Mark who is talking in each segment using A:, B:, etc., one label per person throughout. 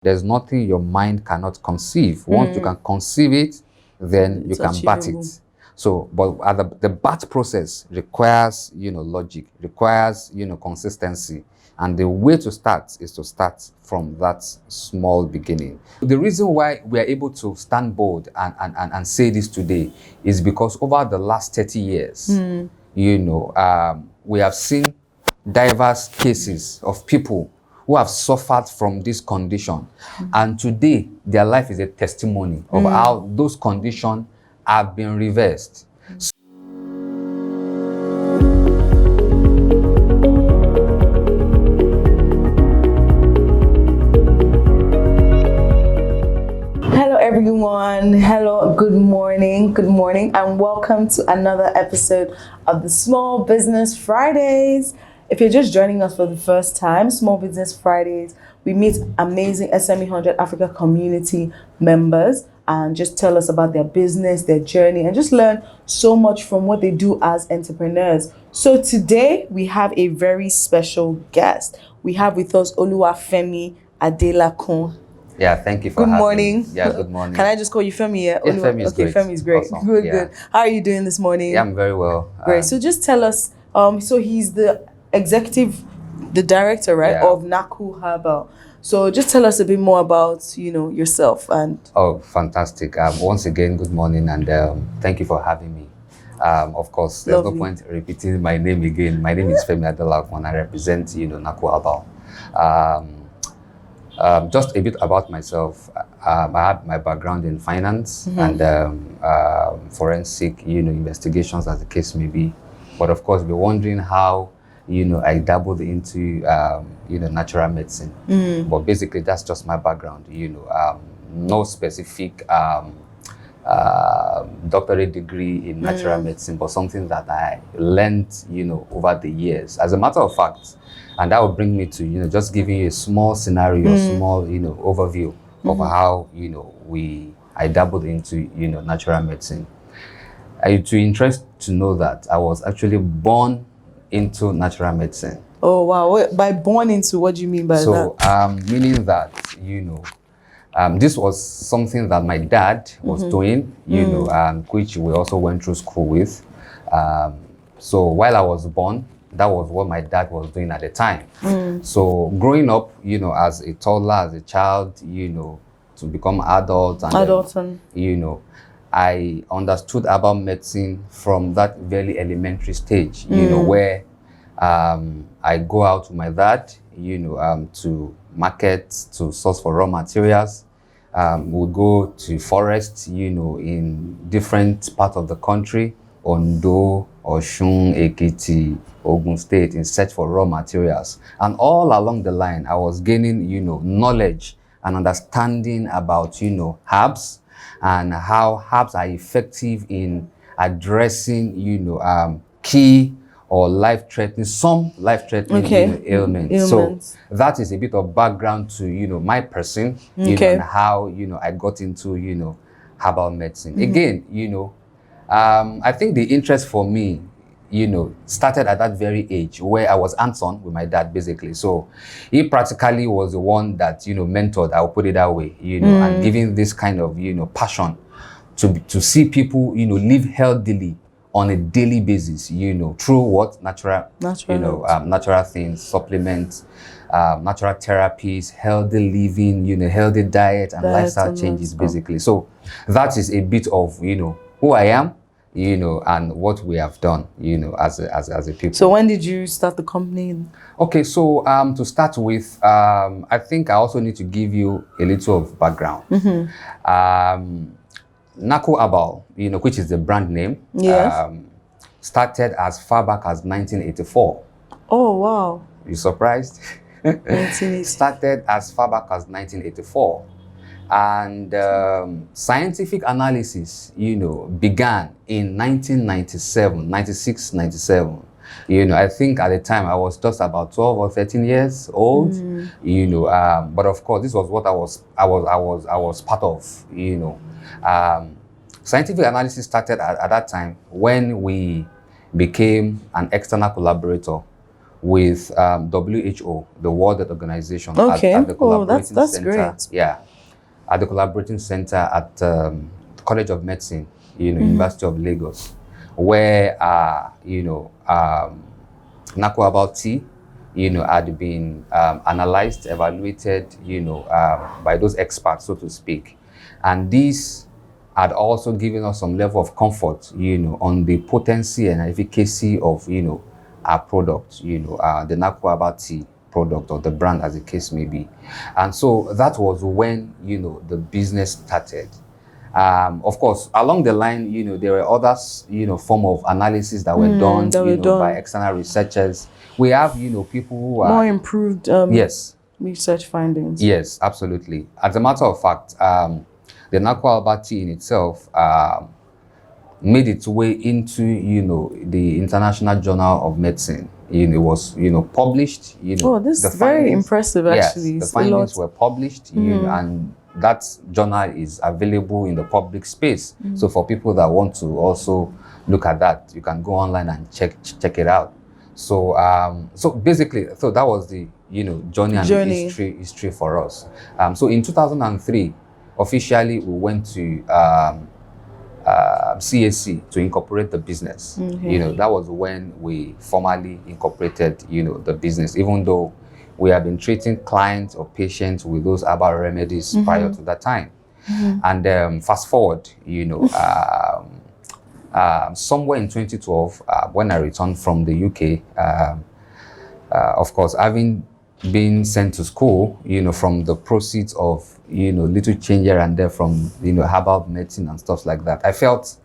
A: There's nothing your mind cannot conceive. Once you can conceive it, then you can bat
B: achievable.
A: it. So, but the bat process requires, logic, requires, consistency. And the way to start is to start from that small beginning. The reason why we are able to stand bold and say this today is because over the last 30 years, we have seen diverse cases of people who have suffered from this condition. And today, their life is a testimony of how those conditions have been reversed.
B: Hello everyone. Hello, good morning, and welcome to another episode of the Small Business Fridays. If you're just joining us for the first time, Small Business Fridays, we meet amazing SME 100 Africa community members and just tell us about their business, their journey, and just learn so much from what they do as entrepreneurs. So today we have a very special guest. We have with us Oluwafemi Adelakun.
A: Yeah, thank you for
B: Good
A: having
B: morning.
A: me. Yeah, good morning.
B: Can I just call you Femi?
A: Yeah, Femi is
B: okay,
A: great.
B: Femi is great.
A: Awesome.
B: Good,
A: Yeah.
B: good. How are you doing this morning?
A: Yeah, I'm very well.
B: Great. So just tell us, so he's the director, right,
A: Yeah.
B: of NACU Herbal. So just tell us a bit more about, yourself and...
A: Oh, fantastic. Once again, good morning, and thank you for having me. Of course, there's
B: Lovely.
A: no point repeating my name again. My name is Femi Adelakun. I represent, NACU Herbal. Just a bit about myself. I have my background in finance and forensic, investigations, as the case may be. But of course, we're wondering how, I dabbled into, natural medicine. But basically, that's just my background. No specific doctorate degree in natural medicine, but something that I learned, over the years. As a matter of fact, and that will bring me to, just giving you a small scenario, small, overview of how, I dabbled into, natural medicine. To interest to know that I was actually born into natural medicine.
B: Oh, wow. By born into, what do you mean by that?
A: So, meaning that, this was something that my dad was doing, which we also went through school with. So while I was born, that was what my dad was doing at the time. So growing up, as a toddler, as a child, to become adult, and I understood about medicine from that very elementary stage, where I go out with my dad, to market, to source for raw materials. We'll go to forests, in different parts of the country, Ondo, Oshun, Ekiti, Ogun State, in search for raw materials. And all along the line, I was gaining, knowledge and understanding about, herbs and how herbs are effective in addressing, key or some life-threatening ailments. So that is a bit of background to, my person, and how, I got into, herbal medicine. Again, I think the interest for me, started at that very age where I was hands-on with my dad, basically. So he practically was the one that, mentored, I'll put it that way, and giving this kind of, passion to see people, live healthily on a daily basis, through what? Natural things, supplements, natural therapies, healthy living, healthy diet and lifestyle changes, basically. So that is a bit of, who I am, and what we have done, as a people.
B: So when did you start the company?
A: Okay, so to start with, I think I also need to give you a little of background. NACU Herbal, which is the brand name, started as far back as 1984.
B: Oh, wow.
A: You surprised?
B: 1980.
A: Started as far back as 1984. And scientific analysis, began in 96, 97. I think at the time I was just about 12 or 13 years old. But of course, this was what I was part of. Scientific analysis started at that time when we became an external collaborator with WHO, the World Health Organization,
B: Okay.
A: at the collaborating
B: That's
A: center.
B: great.
A: Yeah, at the collaborating center at College of Medicine, University of Lagos, where NACU Herbal tea, had been analyzed, evaluated, by those experts, so to speak, and this had also given us some level of comfort, on the potency and efficacy of, our product, the NACU Herbal tea product, or the brand, as the case may be. And so that was when, the business started. Of course, along the line, there were others, form of analysis that were done, by external researchers. We have, people who are
B: more improved
A: yes,
B: research findings.
A: yes, absolutely. As a matter of fact, the NACU Herbal tea in itself made its way into, the International Journal of Medicine. It was, published.
B: Oh, this is very impressive, actually.
A: Yes, the findings were published, and that journal is available in the public space. So for people that want to also look at that, you can go online and check it out. So so basically, so that was the journey and history for us. So in 2003, officially we went to CAC to incorporate the business. That was when we formally incorporated the business, even though we have been treating clients or patients with those herbal remedies prior to that time. And fast forward, somewhere in 2012, when I returned from the UK, of course, having been sent to school, from the proceeds of, little change here and there from, herbal medicine and stuff like that, I felt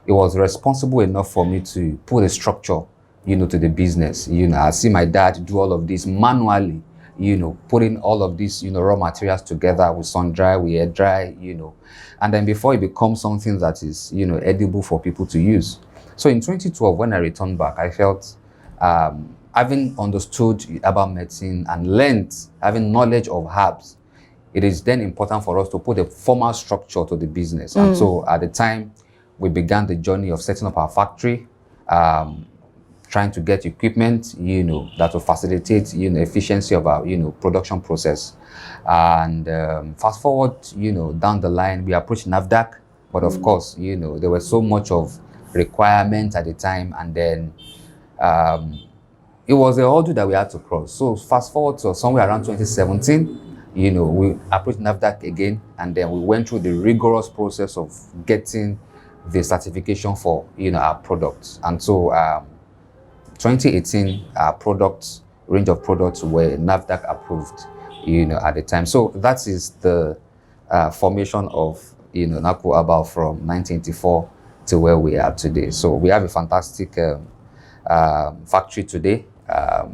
A: it was responsible enough for me to put a structure, to the business. I see my dad do all of this manually, putting all of these, raw materials together with sun dry, with air dry, and then before it becomes something that is, edible for people to use. So in 2012, when I returned back, I felt, having understood herbal medicine and learned, having knowledge of herbs, it is then important for us to put a formal structure to the business. And so at the time, we began the journey of setting up our factory, trying to get equipment, that will facilitate, efficiency of our, production process. And fast forward, down the line, we approached NAFDAC, but of course, there was so much of requirement at the time, and then it was a hurdle that we had to cross. So fast forward to somewhere around 2017, we approached NAFDAC again, and then we went through the rigorous process of getting the certification for, our products. And so 2018, our range of products were NAFDAC approved, at the time. So that is the formation of, NACU Herbal from 1984 to where we are today. So we have a fantastic factory today.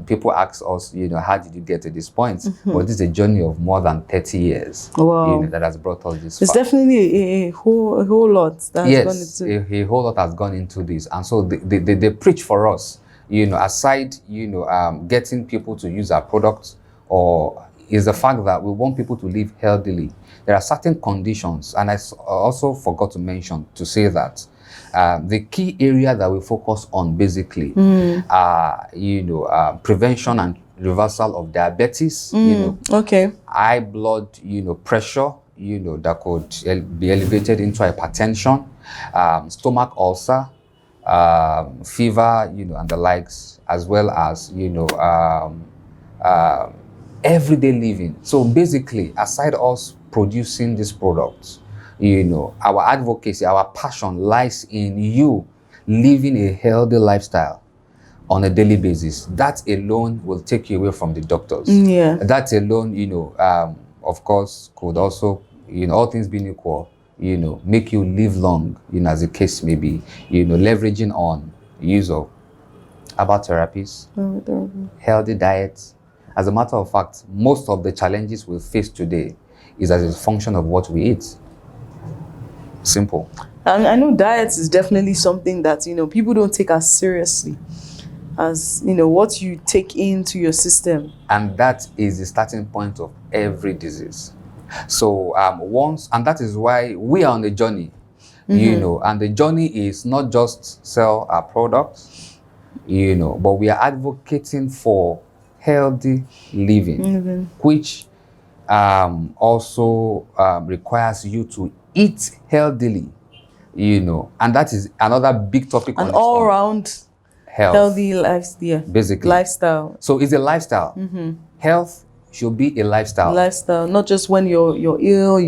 A: People ask us, how did you get to this point? But this is a journey of more than 30 years.
B: Wow.
A: That has brought us this far.
B: It's definitely a whole lot that has gone into.
A: A whole lot has gone into this. And so they preach for us, aside, getting people to use our products, or is the fact that we want people to live healthily. There are certain conditions, and I also forgot to mention, to say that the key area that we focus on basically are, prevention and reversal of diabetes, high blood, pressure, that could be elevated into hypertension, stomach ulcer, fever, and the likes, as well as, everyday living. So basically, aside us producing these products, our advocacy, our passion lies in you living a healthy lifestyle on a daily basis. That alone will take you away from the doctors. That alone, of course, could also, all things being equal, make you live long, as the case may be, leveraging on use of herbal therapies, healthy diets. As a matter of fact, most of the challenges we face today is as a function of what we eat. Simple.
B: I know diet is definitely something that, people don't take as seriously as, what you take into your system.
A: And that is the starting point of every disease. So and that is why we are on the journey, and the journey is not just sell our products, but we are advocating for healthy living, which also requires you to eat healthily, and that is another big topic on
B: An
A: its own.
B: all-round
A: Health,
B: healthy lifestyle.
A: basically.
B: Lifestyle.
A: So it's a lifestyle. Health should be a lifestyle.
B: Lifestyle, not just when you're ill,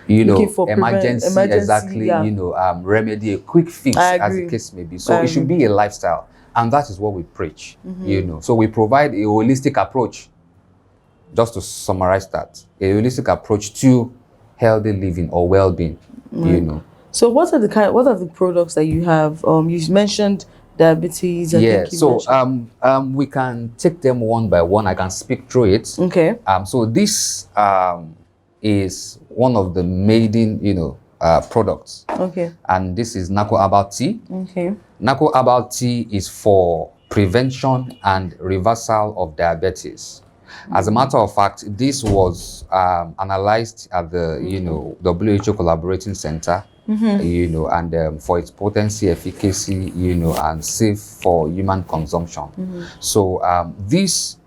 B: looking for
A: emergency, exactly,
B: yeah.
A: remedy, a quick fix, as the case may be. So it should be a lifestyle, and that is what we preach. So we provide a holistic approach. Just to summarize that, a holistic approach to healthy living or well-being.
B: So what are the products that you have? You mentioned diabetes.
A: We can take them one by one. I can speak through it.
B: Okay.
A: So this is one of the maiden, products.
B: Okay.
A: And this is NACU Herbal tea.
B: Okay.
A: NACU Herbal tea is for prevention and reversal of diabetes. As a matter of fact, this was analyzed at the WHO Collaborating Center, and for its potency, efficacy, and safe for human consumption. So this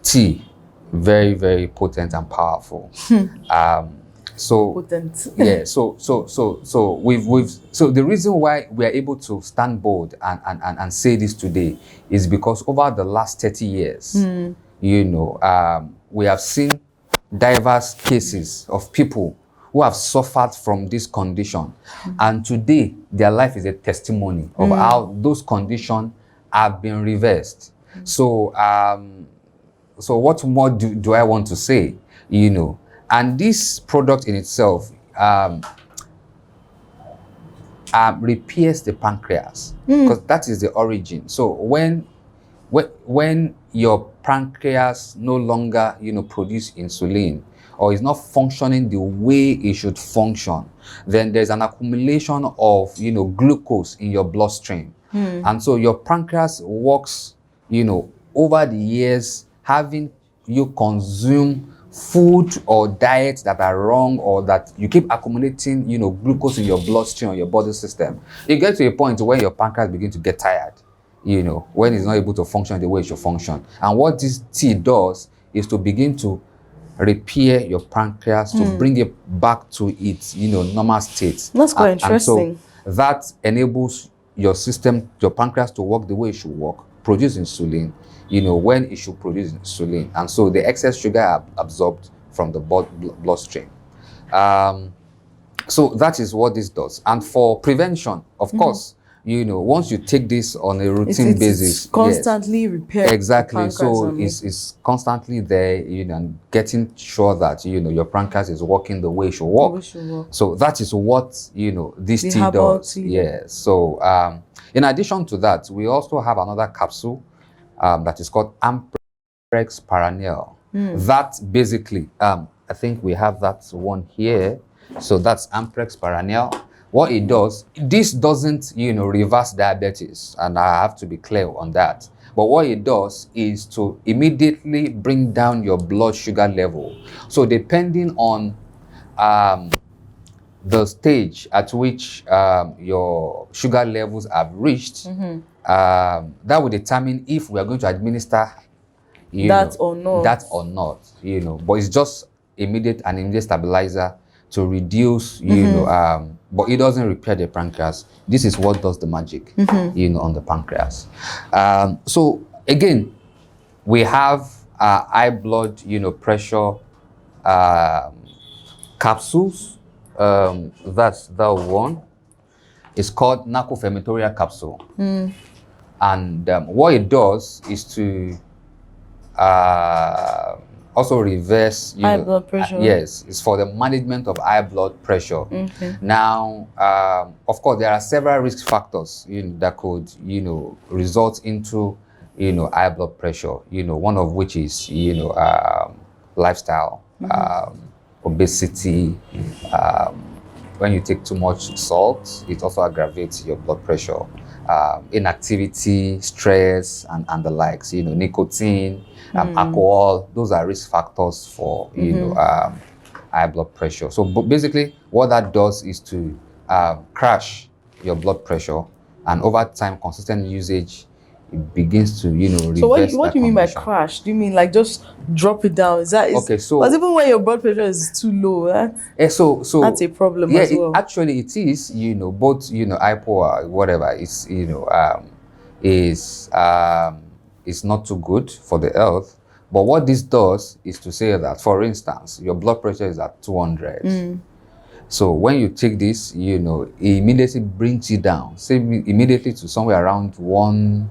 A: tea, very, very potent and powerful. So
B: potent.
A: Yeah. So the reason why we are able to stand bold and say this today is because over the last 30 years. We have seen diverse cases of people who have suffered from this condition. And today, their life is a testimony of how those conditions have been reversed. So, so what more do I want to say? And this product in itself repairs the pancreas, because that is the origin. So when your pancreas no longer, produce insulin, or is not functioning the way it should function, then there's an accumulation of, glucose in your bloodstream. And so your pancreas works, over the years, having you consume food or diets that are wrong, or that you keep accumulating, glucose in your bloodstream or your body system. You get to a point where your pancreas begins to get tired. When it's not able to function the way it should function. And what this tea does is to begin to repair your pancreas, to bring it back to its, normal state.
B: That's quite interesting.
A: And so that enables your system, your pancreas, to work the way it should work, produce insulin, when it should produce insulin. And so the excess sugar are absorbed from the bloodstream. So that is what this does. And for prevention, of course, once you take this on a routine basis,
B: it's constantly repaired.
A: Exactly. So it's constantly there, and getting sure that your pancreas is working the way it should work. So that is what this tea does. Yes. So in addition to that, we also have another capsule that is called Amprex Perennial. That basically, I think we have that one here. So that's Amprex Perennial. What it does, this doesn't, reverse diabetes, and I have to be clear on that. But what it does is to immediately bring down your blood sugar level. So depending on the stage at which your sugar levels have reached, that will determine if we are going to administer
B: that or not.
A: But it's just an immediate stabilizer to reduce, but it doesn't repair the pancreas. This is what does the magic, on the pancreas. So again, we have high blood, pressure capsules. That's the one. It's called NACU Fermentorial capsule. And what it does is to also reverse
B: high blood pressure.
A: Yes, it's for the management of high blood pressure. Now, of course, there are several risk factors that could result into high blood pressure. One of which is lifestyle, obesity. When you take too much salt, it also aggravates your blood pressure. Inactivity, stress, and the likes. Nicotine, alcohol. Those are risk factors for high blood pressure. So basically, what that does is to crash your blood pressure, and over time, consistent usage, it begins to, reverse
B: So what
A: that
B: do you mean by
A: condition.
B: crash? Do you mean like just drop it down?
A: Okay, so
B: because even when your blood pressure is too low, that's a problem
A: yeah,
B: as well.
A: actually it is, both, hypo or whatever is, is not too good for the health. But what this does is to say that, for instance, your blood pressure is at 200. So when you take this, it immediately brings you down, say immediately to somewhere around one,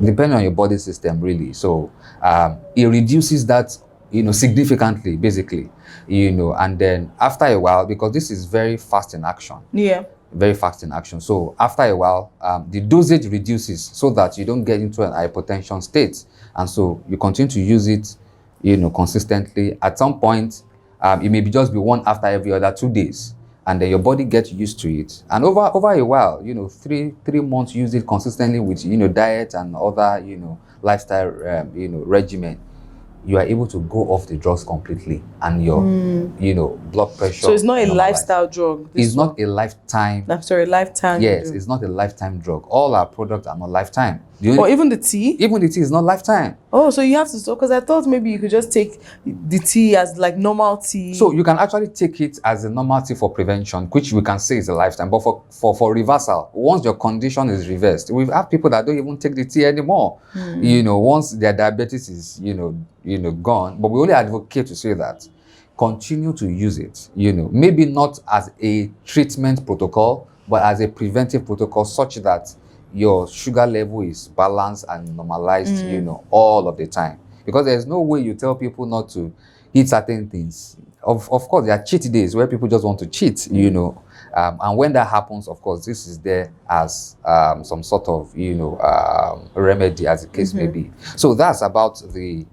A: depending on your body system, really. So it reduces that, significantly, basically, and then after a while, because this is very fast in action.
B: Yeah.
A: Very fast in action. So after a while, the dosage reduces so that you don't get into an hypotension state. And so you continue to use it, consistently. At some point, it may just be one after every other 2 days. And then your body gets used to it. And over a while, 3 months, use it consistently with, diet and other, lifestyle, regimen. You are able to go off the drugs completely, and your, blood pressure.
B: So it's not a
A: normalizes.
B: lifestyle drug.
A: It's not a lifetime.
B: I'm sorry, lifetime.
A: Yes, it's not a lifetime drug. All our products are not lifetime.
B: Or even the tea?
A: Even the tea is not lifetime.
B: Oh, so you have to stop, because I thought maybe you could just take the tea as like normal tea.
A: So you can actually take it as a normal tea for prevention, which we can say is a lifetime. But for reversal, once your condition is reversed, we have people that don't even take the tea anymore. Once their diabetes is, gone. But we only advocate to say that continue to use it, maybe not as a treatment protocol, but as a preventive protocol, such that your sugar level is balanced and normalized, all of the time. Because there's no way you tell people not to eat certain things. Of course, there are cheat days where people just want to cheat, and when that happens, of course, this is there as some sort of, remedy, as the case may be. So that's about the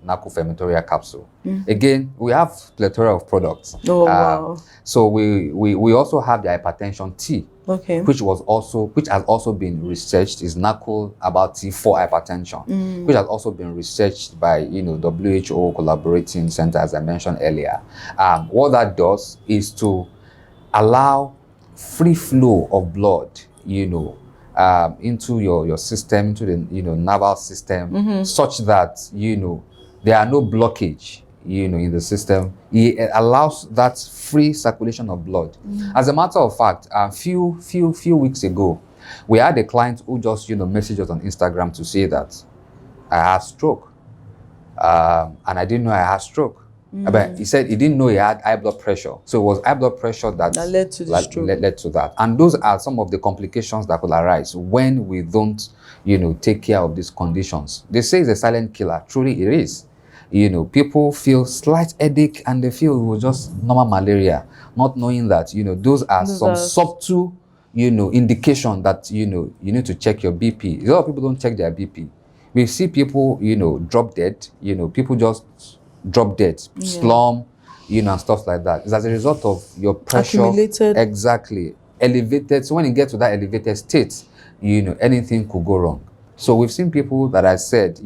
A: NACU Fermentoria capsule. Again, we have plethora of products.
B: Oh, wow.
A: So we also have the hypertension tea.
B: Okay.
A: Which has also been researched, is NACU Herbal tea for hypertension, which has also been researched by WHO collaborating center, as I mentioned earlier. What that does is to allow free flow of blood, into your system, into the nervous system, such that there are no blockage in the system. It allows that free circulation of blood. As a matter of fact, a few weeks ago, we had a client who just messaged us on Instagram to say that I have stroke, and I didn't know I had stroke. But he said he didn't know he had high blood pressure. So it was high blood pressure that
B: led to the stroke.
A: Led to that. And those are some of the complications that could arise when we don't, take care of these conditions. They say it's a silent killer. Truly it is. People feel slight headache and they feel it was just normal malaria, not knowing that, those are some subtle, indication that, you need to check your BP. A lot of people don't check their BP. We see people, drop dead, people just drop dead, slump, and stuff like that. It's as a result of your pressure.
B: Accumulated.
A: Exactly. Elevated. So when you get to that elevated state, anything could go wrong. So we've seen people that I said,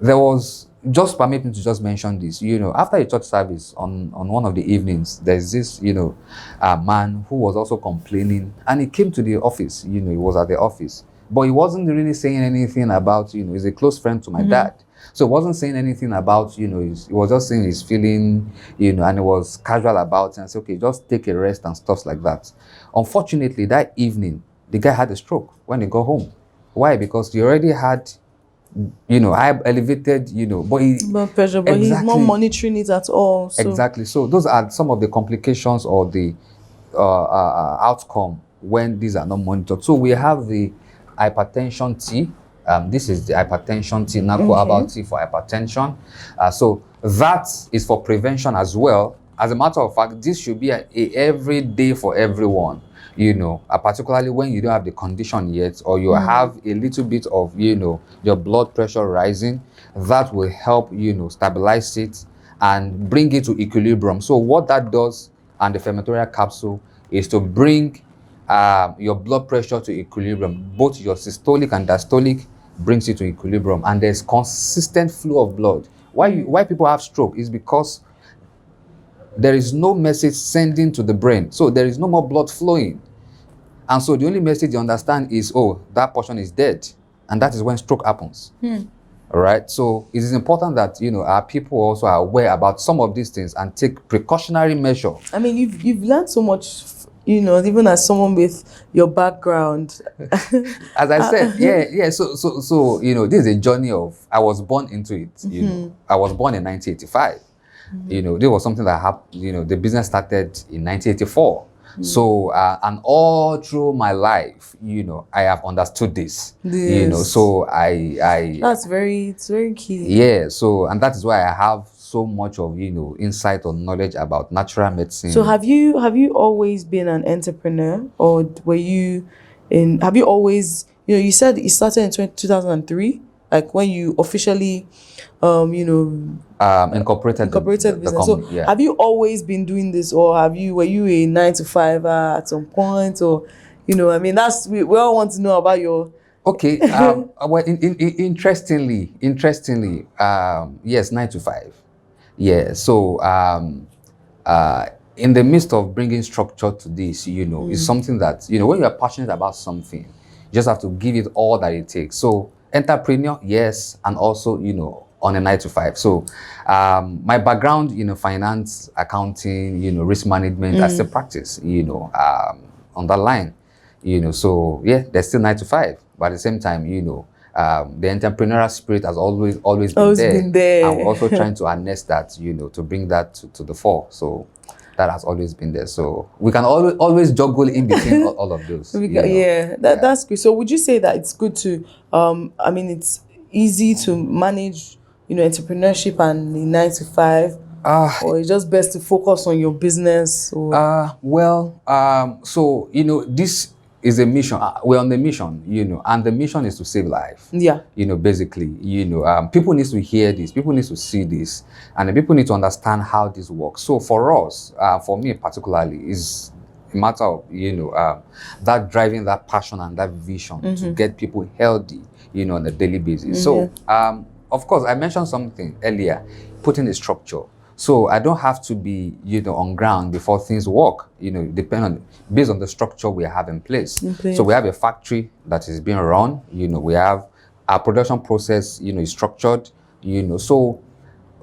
A: there was, just permit me to just mention this, after a church service on one of the evenings, there's this, man who was also complaining, and he came to the office, he was at the office, but he wasn't really saying anything about, he's a close friend to my dad. So he wasn't saying anything about, he was just saying his feeling, and he was casual about it, and said, okay, just take a rest and stuff like that. Unfortunately, that evening, the guy had a stroke when he got home. Why? Because he already had, high elevated,
B: blood pressure, but he's not monitoring it at all. So.
A: Exactly. So those are some of the complications or the outcome when these are not monitored. So we have the hypertension tea. This is the hypertension tea, NACU Herbal tea for hypertension. So that is for prevention as well. As a matter of fact, this should be a every day for everyone. Particularly when you don't have the condition yet, or you have a little bit of, your blood pressure rising, that will help, stabilize it and bring it to equilibrium. So what that does, and the Fermentoria capsule, is to bring your blood pressure to equilibrium. Both your systolic and diastolic brings it to equilibrium, and there's consistent flow of blood. Why people have stroke is because there is no message sending to the brain. So there is no more blood flowing. And so the only message you understand is, oh, that portion is dead. And that is when stroke happens. All right. So it is important that, our people also are aware about some of these things and take precautionary measure.
B: I mean, you've learned so much, even as someone with your background.
A: As I said, yeah. So this is a journey of, I was born into it. I was born in 1985. This was something that happened. The business started in 1984. So and all through my life, I have understood this. So
B: it's very key.
A: Yeah. So, and that is why I have so much of insight or knowledge about natural medicine.
B: So have you always been an entrepreneur, or have you always, you said it started in 2003, like when you officially
A: incorporated
B: the business. So have you always been doing this, or were you a 9-to-5 at some point, or I mean, we all want to know about your.
A: Okay. Well, interestingly, yes, 9 to 5. Yeah. So in the midst of bringing structure to this, it's something that when you are passionate about something, you just have to give it all that it takes. So entrepreneur, yes, and also on a 9 to 5. So my background, finance, accounting, risk management, I still practice, on that line, so yeah, there's still 9 to 5, but at the same time, the entrepreneurial spirit has always been there. And we're also trying to harness that, to bring that to the fore. So that has always been there. So we can always juggle in between all of those.
B: That's good. So would you say that it's good to, I mean, it's easy to manage, entrepreneurship and the 9 to 5, or it's just best to focus on your business? Or?
A: So, this is a mission. We're on the mission, and the mission is to save life.
B: Yeah.
A: Basically, people need to hear this, people need to see this, and the people need to understand how this works. So for us, for me particularly, is a matter of, that driving that passion and that vision to get people healthy, on a daily basis. So, of course, I mentioned something earlier, putting the structure. So I don't have to be, on ground before things work, based on the structure we have in place. So we have a factory that is being run, we have our production process, is structured, so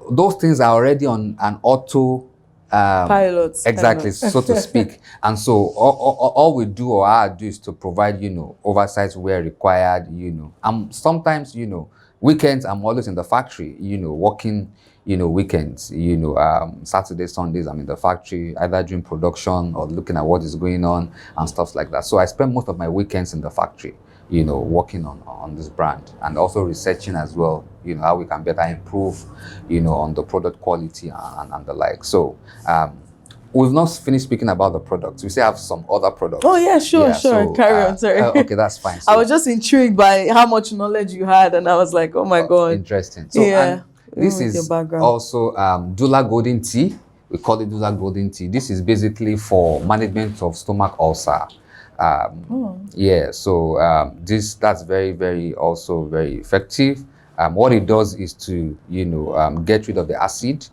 A: those things are already on an auto
B: pilot.
A: Exactly, so to speak. And so all we do, or I do, is to provide, oversight where required, and sometimes, weekends I'm always in the factory, working, weekends, Saturdays, Sundays, I'm in the factory, either doing production or looking at what is going on and stuff like that. So I spend most of my weekends in the factory, working on this brand, and also researching as well, how we can better improve, on the product quality and the like. So we've not finished speaking about the products. We still have some other products.
B: Oh yeah, sure. So, carry on, sorry.
A: Okay, that's fine. So,
B: I was just intrigued by how much knowledge you had, and I was like, oh my God.
A: Interesting. So and this is also Dula Golden Tea. We call it Dula Golden Tea. This is basically for management of stomach ulcer. Yeah, so that's very, very also very effective. What it does is to get rid of the acid,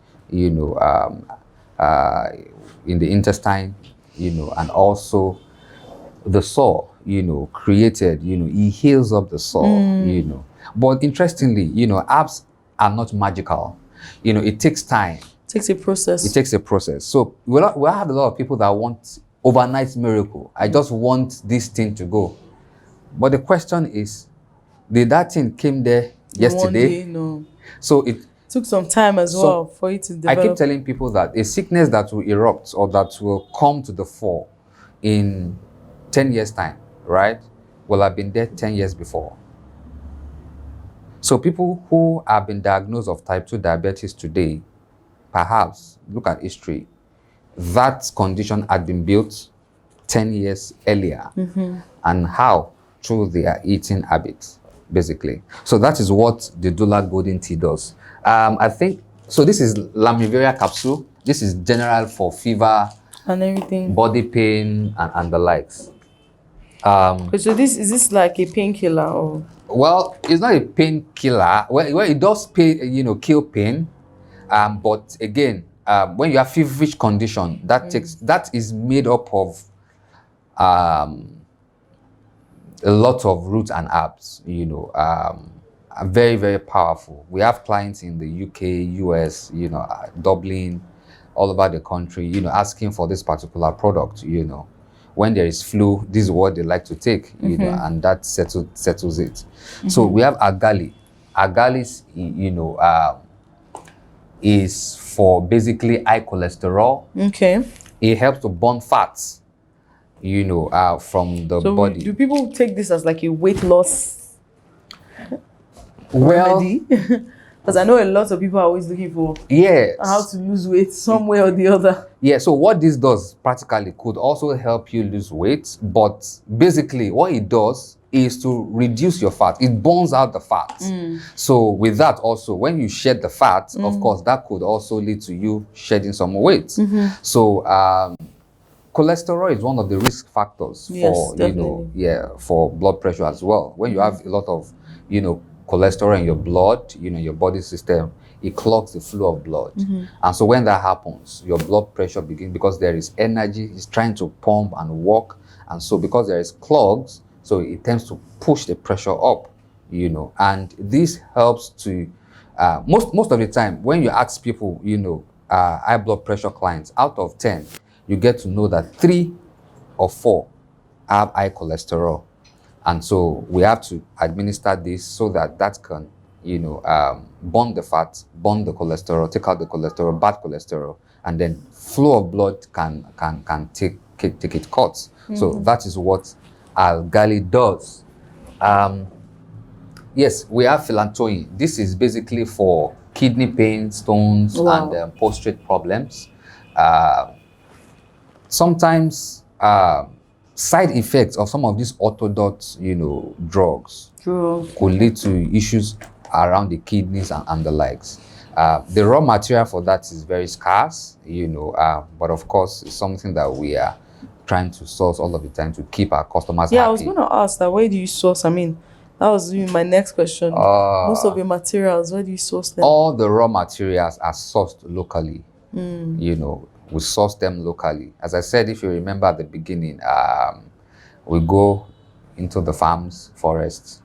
A: in the intestine, and also the sore, created, it heals up the sore, But interestingly, herbs are not magical. It takes time.
B: It takes a process.
A: It takes a process. So we'll have a lot of people that want overnight miracle. I just want this thing to go. But the question is, did that thing came there yesterday?
B: One day, no.
A: So it
B: took some time as well for it to develop.
A: I keep telling people that a sickness that will erupt or that will come to the fore in 10 years' time, right, will have been there 10 years before. So people who have been diagnosed of type 2 diabetes today, perhaps, look at history, that condition had been built 10 years earlier. And how? Through their eating habits, basically. So that is what the Dula Golden Tea does. I think, so this is Lamivaria capsule. This is general for fever
B: and everything,
A: body pain, and the likes.
B: So is this like a painkiller, or?
A: Well, it's not a painkiller. Well, it does kill pain. But again, when you have feverish condition, that is made up of a lot of roots and herbs, are very, very powerful. We have clients in the UK, US, Dublin, all over the country, asking for this particular product, When there is flu, this is what they like to take, and that settles it. So we have agali. Agali, is for basically high cholesterol.
B: Okay.
A: It helps to burn fats, from the body.
B: Do people take this as like a weight loss
A: Well,
B: remedy? Because I know a lot of people are always looking for
A: yes,
B: how to lose weight some way or the other.
A: Yeah, so what this does practically could also help you lose weight, but basically what it does is to reduce your fat. It burns out the fat. So with that also, when you shed the fat, of course, that could also lead to you shedding some weight. So cholesterol is one of the risk factors for, for blood pressure as well. When you have a lot of, cholesterol in your blood, your body system, it clogs the flow of blood. And so when that happens, your blood pressure begins, because there is energy, it's trying to pump and work. And so because there is clogs, so it tends to push the pressure up, and this helps to, most of the time, when you ask people, high blood pressure clients, out of 10, you get to know that 3 or 4 have high cholesterol. And so we have to administer this so that can, burn the fat, burn the cholesterol, take out the cholesterol, bad cholesterol, and then flow of blood can take its course. So that is what algali does. Yes, we have philantoin. This is basically for kidney pain, stones, and prostate problems. Sometimes side effects of some of these orthodox, drugs could lead to issues around the kidneys and the likes. The raw material for that is very scarce, but of course, it's something that we are trying to source all of the time to keep our customers happy.
B: I was going to ask that, where do you source? I mean, that was my next question. Most of your materials, where do you source them?
A: All the raw materials are sourced locally. We source them locally. As I said, if you remember at the beginning, we go into the farms, forests,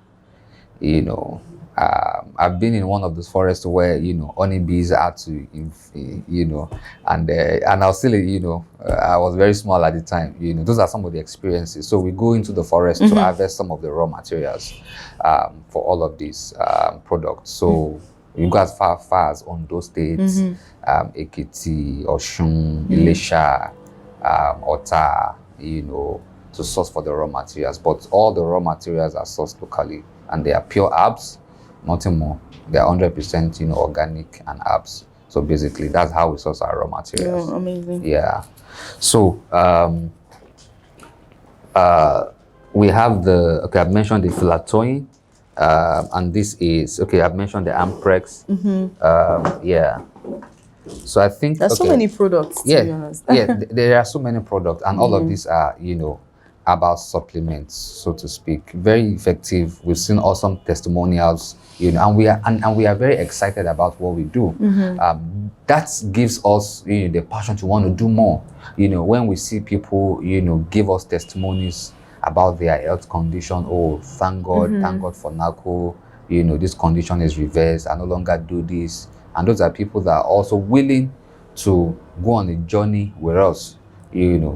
A: I've been in one of those forests where, honeybees had to, and I was still, I was very small at the time, those are some of the experiences. So we go into the forest to harvest some of the raw materials for all of these products. So you go as far as Ondo States, Ekiti, Oshun, Ilesha, Ota, to source for the raw materials. But all the raw materials are sourced locally, and they are pure herbs, nothing more. They are 100%, organic and herbs. So basically, that's how we source our raw materials.
B: Oh, amazing.
A: Yeah. So we have I've mentioned the philantoin, and this is I've mentioned the Amprex. Yeah. So I think
B: there's so many products. To be honest.
A: There are so many products, and all of these are herbal supplements, so to speak. Very effective. We've seen awesome testimonials, and we are very excited about what we do. That gives us the passion to want to do more. When we see people give us testimonies about their health condition. Oh, thank God for NACU. This condition is reversed. I no longer do this. And those are people that are also willing to go on a journey with us.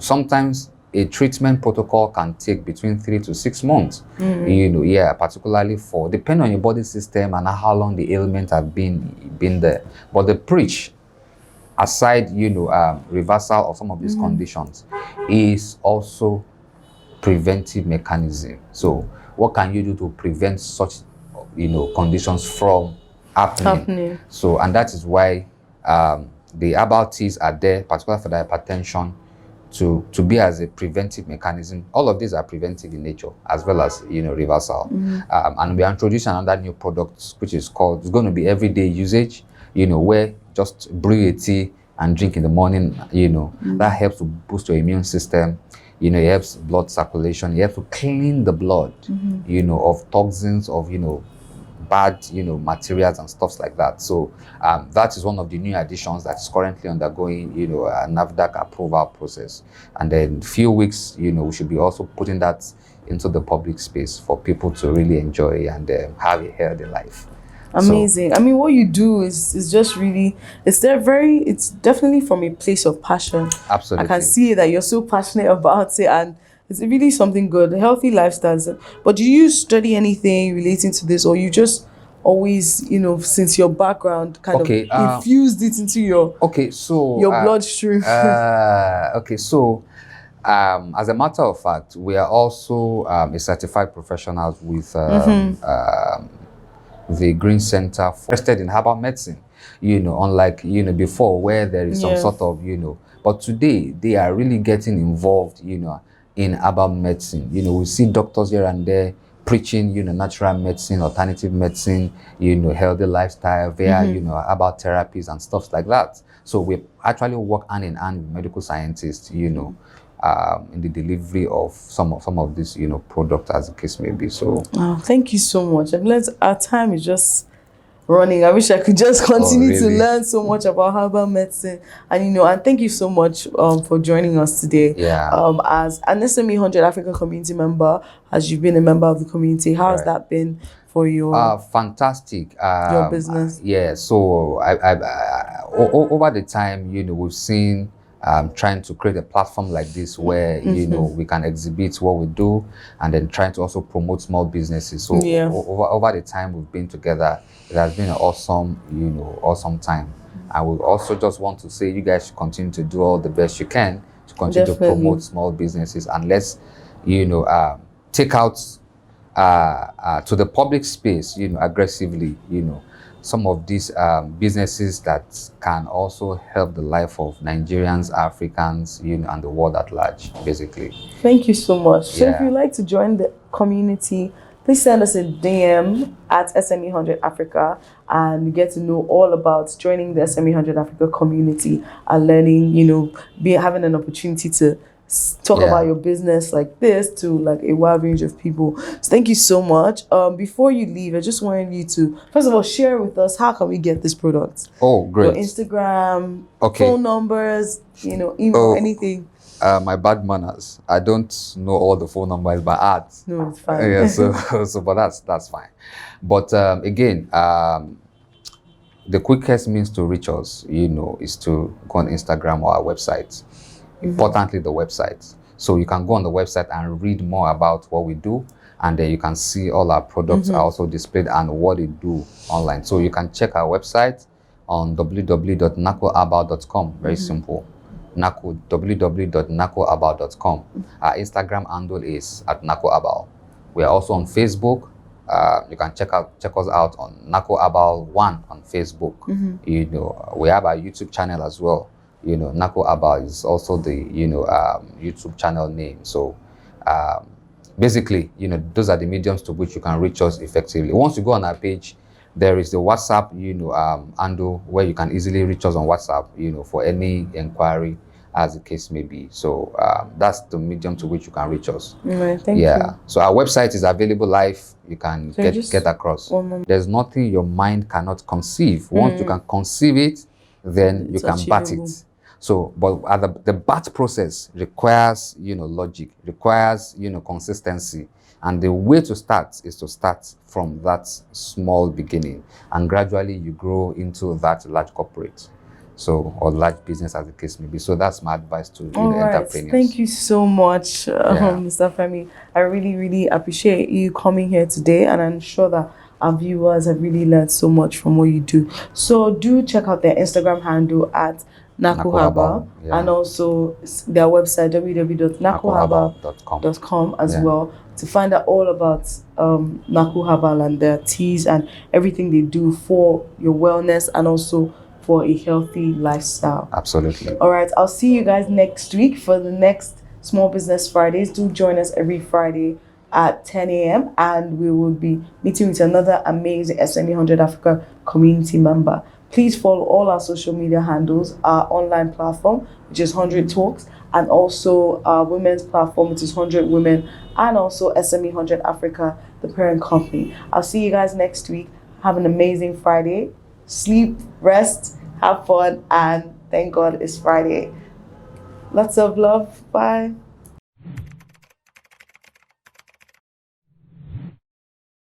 A: Sometimes a treatment protocol can take between 3 to 6 months. Particularly depending on your body system and how long the ailment have been there. But the preach, aside reversal of some of these conditions, is also preventive mechanism. So what can you do to prevent such conditions from happening? So, and that is why the herbal teas are there, particularly for the hypertension, to be as a preventive mechanism. All of these are preventive in nature, as well as reversal. And we are introducing another new product, which is it's going to be everyday usage. Where just brew a tea and drink in the morning. That helps to boost your immune system. It helps blood circulation. It helps to clean the blood. Of toxins, of bad, materials and stuff like that. So that is one of the new additions that is currently undergoing, a NAFDAC approval process. And then few weeks, we should be also putting that into the public space for people to really enjoy and have a healthy life.
B: Amazing. So, I mean, what you do is just really, it's definitely from a place of passion.
A: Absolutely.
B: I can see that you're so passionate about it, and it's really something good, healthy lifestyles. But do you study anything relating to this, or you just always, since your background kind of infused it into your bloodstream?
A: As a matter of fact, we are also a certified professional with the Green Center for interested in herbal medicine, unlike, before where there is some sort of, but today they are really getting involved, in herbal medicine. We see doctors here and there preaching, natural medicine, alternative medicine, healthy lifestyle via, herbal therapies and stuff like that. So we actually work hand in hand with medical scientists, in the delivery of some of these, products, as the case may be. So,
B: thank you so much. Our time is just running. I wish I could just continue to learn so much about herbal medicine. And and thank you so much for joining us today. As an SME 100 African community member, as you've been a member of the community, how has that been for your
A: fantastic
B: your business?
A: So I over the time, we've seen trying to create a platform like this where we can exhibit what we do, and then trying to also promote small businesses. So over the time we've been together, it has been an awesome time. I would also just want to say you guys should continue to do all the best you can to continue to promote small businesses, and let's take out to the public space aggressively some of these businesses that can also help the life of Nigerians, Africans, and the world at large, basically.
B: Thank you so much. So if you'd like to join the community, please send us a DM at SME 100 Africa, and you get to know all about joining the SME 100 Africa community and learning, having an opportunity to talk about your business like this to like a wide range of people. So thank you so much. Before you leave, I just wanted you to first of all share with us how can we get this product.
A: Oh, great.
B: Your Instagram, phone numbers, email, anything.
A: My bad manners. I don't know all the phone numbers by heart.
B: No, it's fine.
A: But that's fine. But again, the quickest means to reach us, is to go on Instagram or our website. Importantly, the website. So you can go on the website and read more about what we do, and then you can see all our products are also displayed and what we do online. So you can check our website on www.nacuherbal.com. Very simple. www.nacuherbal.com. Our Instagram handle is at NACU Herbal. We are also on Facebook. You can check us out on NACU Herbal 1 on Facebook. We have our YouTube channel as well. NACU Herbal is also the YouTube channel name. So basically, those are the mediums to which you can reach us effectively. Once you go on our page, there is the WhatsApp handle where you can easily reach us on WhatsApp for any inquiry, as the case may be. So that's the medium to which you can reach us.
B: Thank you.
A: So our website is available live. You can get across. There's nothing your mind cannot conceive. Once you can conceive it, then you can bat it. So, but the bat process requires, logic, requires, consistency. And the way to start is to start from that small beginning. And gradually you grow into that large corporate. So, or large business, as the case may be. So that's my advice to entrepreneurs.
B: Thank you so much, Mr. Femi. I really, really appreciate you coming here today. And I'm sure that our viewers have really learned so much from what you do. So do check out their Instagram handle at NACU Herbal, and also their website www.nacuherbal.com as well, to find out all about NACU Herbal and their teas and everything they do for your wellness and also for a healthy lifestyle.
A: Absolutely.
B: All right, I'll see you guys next week for the next Small Business Fridays. Do join us every Friday at 10 a.m. and we will be meeting with another amazing SME 100 Africa community member. Please follow all our social media handles, our online platform, which is 100 Talks, and also our women's platform, which is 100 Women, and also SME 100 Africa, the parent company. I'll see you guys next week. Have an amazing Friday. Sleep, rest, have fun, and thank God it's Friday. Lots of love. Bye.